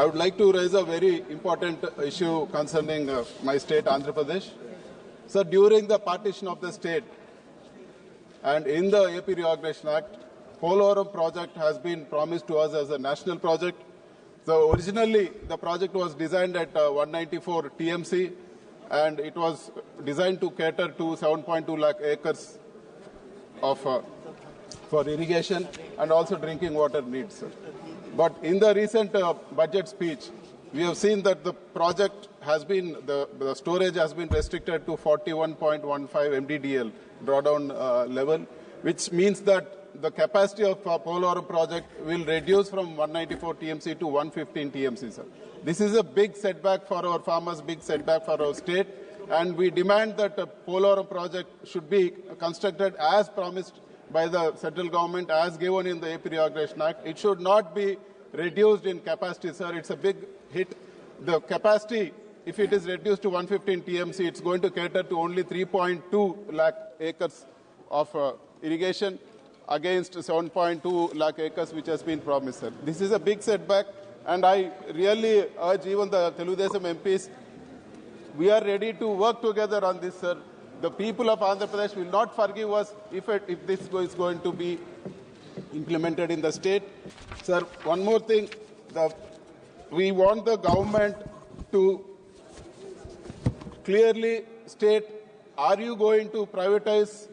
I would like to raise a very important issue concerning my state, Andhra Pradesh. So during the partition of the state and in the AP Reorganization Act, Polavaram project has been promised to us as a national project. So originally the project was designed at 194 TMC and it was designed to cater to 7.2 lakh acres of for irrigation and also drinking water needs. But in the recent budget speech, we have seen that the project has been, the storage has been restricted to 41.15 MDDL drawdown level, which means that the capacity of Polavaram project will reduce from 194 TMC to 115 TMC, sir. This is a big setback for our farmers, big setback for our state, and we demand that the Polavaram project should be constructed as promised by the central government, as given in the AP Reorganization Act. It should not be reduced in capacity, sir. It's a big hit. The capacity, if it is reduced to 115 TMC, it's going to cater to only 3.2 lakh acres of irrigation against 7.2 lakh acres which has been promised, sir. This is a big setback, and I really urge even the Telugu MPs, we are ready to work together on this, sir. The people of Andhra Pradesh will not forgive us if this is going to be implemented in the state. Sir, one more thing. We want the government to clearly state, are you going to privatize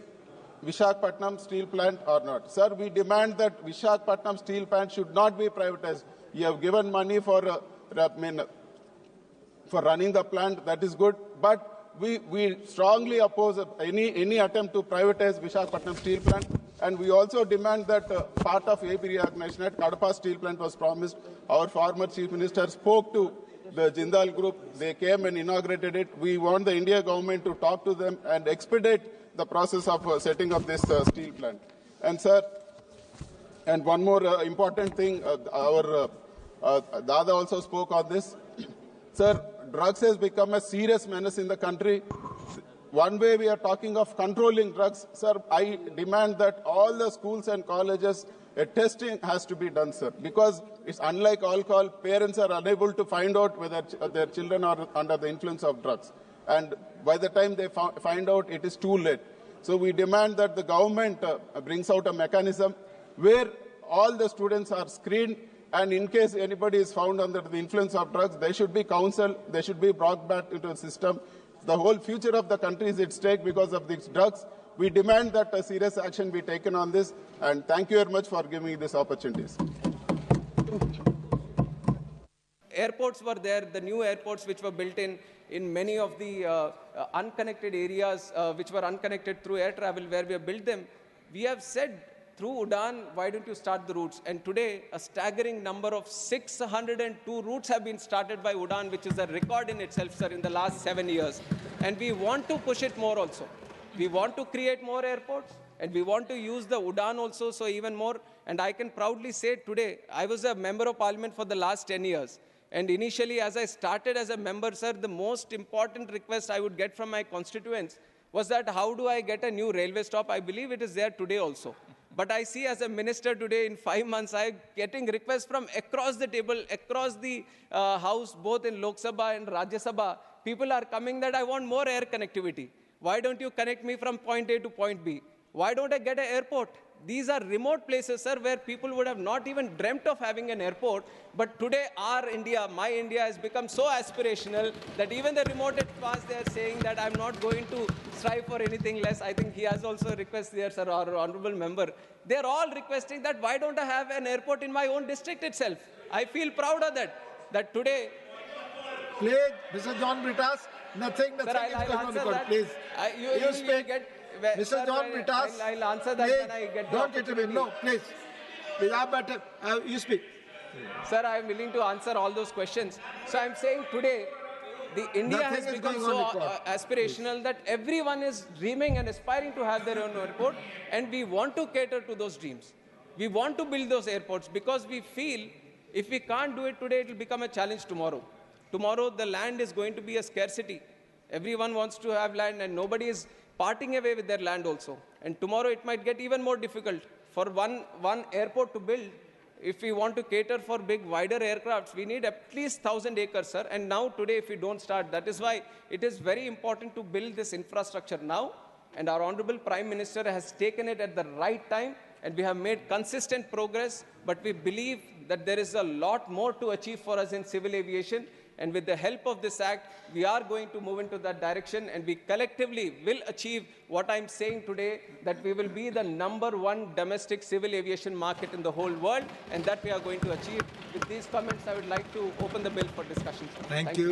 Visakhapatnam steel plant or not? Sir, we demand that Visakhapatnam steel plant should not be privatized. You have given money for running the plant, that is good, but we strongly oppose any attempt to privatize Visakhapatnam steel plant, and we also demand that part of AP Reorganization Act, Kadapa steel plant was promised. Our former Chief Minister spoke to the Jindal Group. They came and inaugurated it. We want the India government to talk to them and expedite the process of setting up this steel plant. And sir, and one more important thing, our Dada also spoke on this. Sir, drugs has become a serious menace in the country. One way we are talking of controlling drugs, sir, I demand that all the schools and colleges, a testing has to be done, sir, because it's unlike alcohol, parents are unable to find out whether their children are under the influence of drugs. And by the time they find out, it is too late. So we demand that the government brings out a mechanism where all the students are screened, and in case anybody is found under the influence of drugs, they should be counseled, they should be brought back into the system. The whole future of the country is at stake because of these drugs. We demand that a serious action be taken on this, and thank you very much for giving me this opportunity. Airports were there, the new airports which were built in many of the unconnected areas which were unconnected through air travel where we have built them. We have said through UDAN, why don't you start the routes? And today, a staggering number of 602 routes have been started by UDAN, which is a record in itself, sir, in the last 7 years. And we want to push it more also. We want to create more airports, and we want to use the UDAN also, so even more. And I can proudly say today, I was a member of parliament for the last 10 years. And initially, as I started as a member, sir, the most important request I would get from my constituents was that how do I get a new railway stop? I believe it is there today also. But I see as a minister today, in 5 months, I'm getting requests from across the table, across the house, both in Lok Sabha and Rajya Sabha. People are coming that I want more air connectivity. Why don't you connect me from point A to point B? Why don't I get an airport? These are remote places, sir, where people would have not even dreamt of having an airport. But today, our India, my India, has become so aspirational that even the remotest past, they are saying that I'm not going to strive for anything less. I think he has also requested there, sir, our honorable member. They're all requesting that why don't I have an airport in my own district itself? I feel proud of that today. Please, Mr. John Britas, nothing Sir, is going on record, please. You speak. Mr. John Britas, I'll answer that when I get don't get him in. No, please. Please, you speak. Sir, I am willing to answer all those questions. So I'm saying today, the India has become so aspirational that everyone is dreaming and aspiring to have their own airport, and we want to cater to those dreams. We want to build those airports because we feel if we can't do it today, it will become a challenge tomorrow. Tomorrow, the land is going to be a scarcity. Everyone wants to have land, and nobody is parting away with their land also. And tomorrow, it might get even more difficult. For one airport to build, if we want to cater for big, wider aircrafts, we need at least 1,000 acres, sir. And now, today, if we don't start, that is why it is very important to build this infrastructure now. And our Honorable Prime Minister has taken it at the right time, and we have made consistent progress. But we believe that there is a lot more to achieve for us in civil aviation. And with the help of this act, we are going to move into that direction, and we collectively will achieve what I'm saying today, that we will be the #1 domestic civil aviation market in the whole world, and that we are going to achieve. With these comments, I would like to open the bill for discussion. Thank you.